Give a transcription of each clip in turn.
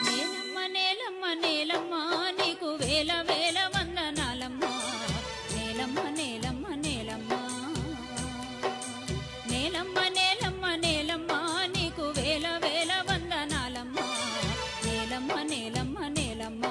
నేలమ్మ నేలమ్మ నేలమ్మ నీకు వేల వేల వందనాలమ్మ. నేలమ్మ నేలమ్మ నేలమ్మ నేలమ్మ నేలమ్మ నేలమ్మ నీకు వేల వేల వందనాలమ్మ. నేలమ్మ నేలమ్మ నేలమ్మ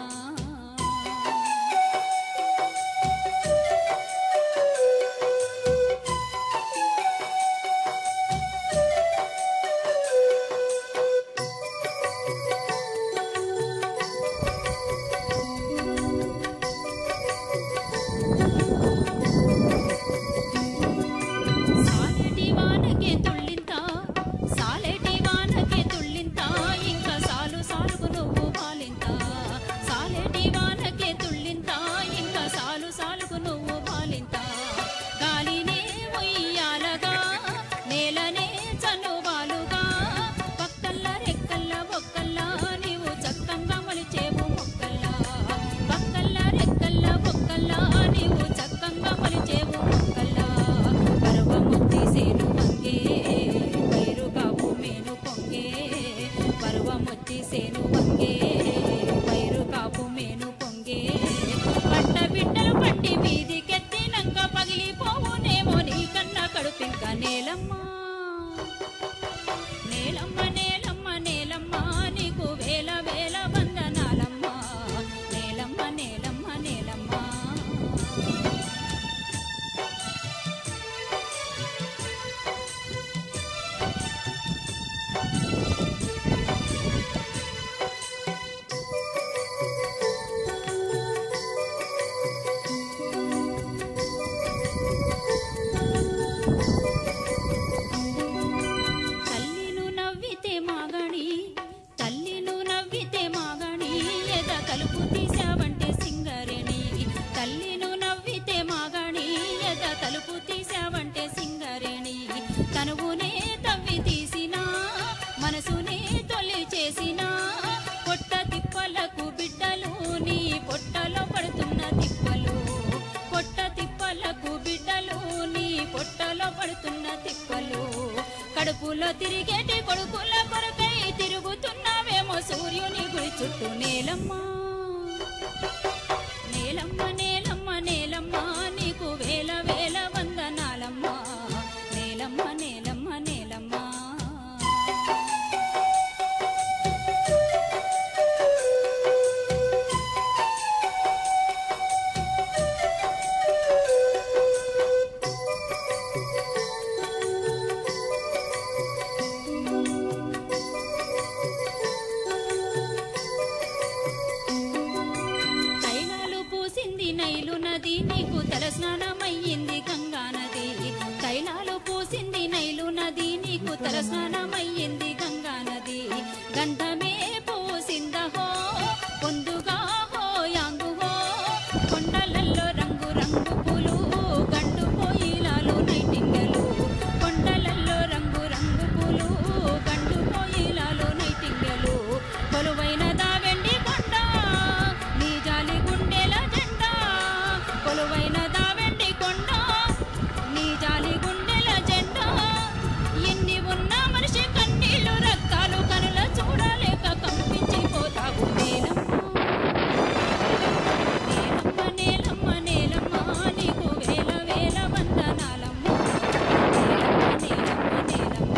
సాలెటి వానకే తుళ్ళింత సాలెటి వానకే తుళ్ళింత ఇంకా సాలు సాలుకు నువ్వు పాలింత. సాలెటి వానకే తుళ్ళింత ఇంకా సాలు సాలుకు నువ్వు పాలింత. గాలినే ఉయ్యాలగా నేలనే చనువాలుగా పక్కల్ల రెక్కల్ల బొక్కల్లా నీవు చక్కంగా మొలిచేవు మొక్కల్లా. పక్కల్ల రెక్కల్ల బొక్కల్లా నీవు చక్కంగా మొలిచేవు మొక్కల్లా. పర్వముత్తి సేను వంగే పైరు కాపు మేను పొంగే. పర్వముత్తి సేను వంగే పైరు కాపు మేను పొంగే. పంట బిడ్డలు పంటి మీదికెత్తినంక పగిలిపోవునేమో నీ కన్న కడుపింక. నేలమ్మ నేలమ్మ నేలమ్మ నేలమ్మ నీకు వేల వేల వందనాలమ్మ. నేలమ్మ నేలమ్మ నేలమ్మ తల్లిను నవ్వితే మాగణి తల్లిను నవ్వితే మాగణి ఎద కలుపు తీసావంటే సింగరేణి. తల్లిను నవ్వితే మాగణి ఎద కలుపు తీసావంటే సింగరేణి. తనువునే తవ్వి తీసినా మనసునే తొలి చేసినా పొట్ట తిప్పలకు బిడ్డలు నీ పొట్టలో పడుతున్న తిప్పలు. పొట్ట తిప్పలకు బిడ్డలు నీ పొట్టలో పడుతున్న తిప్పలు. కడుపులో తిరిగేటి కొడుకుల కొరకై తిరుగుతున్నావేమో సూర్యుని గుడి చుట్టూ. నేలమ్మ నేలమ్మ నేలమ్మ నేలమ్మ నీకు వేల వేల వందనాలమ్మ. నేలమ్మ నేలమ్మ నేలమ్మ తైలాలు పూసింది నైలు నది నీకు తల స్నానమయ్యింది గంగా నది. తైలాలు పూసింది నైలు నది నీకు తల స్నానమయ్యింది గంగా నది. గంధమే పూసిందహో పొందుగా హో యాంగు హో. కొండలల్లో రంగు రంగు పూలు గండు పోయిలాలు నైటింగలు. కొండలల్లో రంగు రంగు పూలు గండు పోయిలాలు నైటింగలు. కొలువైన దావెండి కొండ నీ జాలి గుండెల జెండా. కొలువైన దావెండి కొండ నీ జాలి గుండెల జెండా. ఎన్ని ఉన్నా మనిషి కన్నీళ్లు రక్తాలు కనుల చూడలేక కంపించిపోతావు. నేలమ్మ నేలమ్మ నేలమ్మ నీకు వేల వేల వందనాలమ్మ. నేలమ్మ నేలమ్మ నేలమ్మ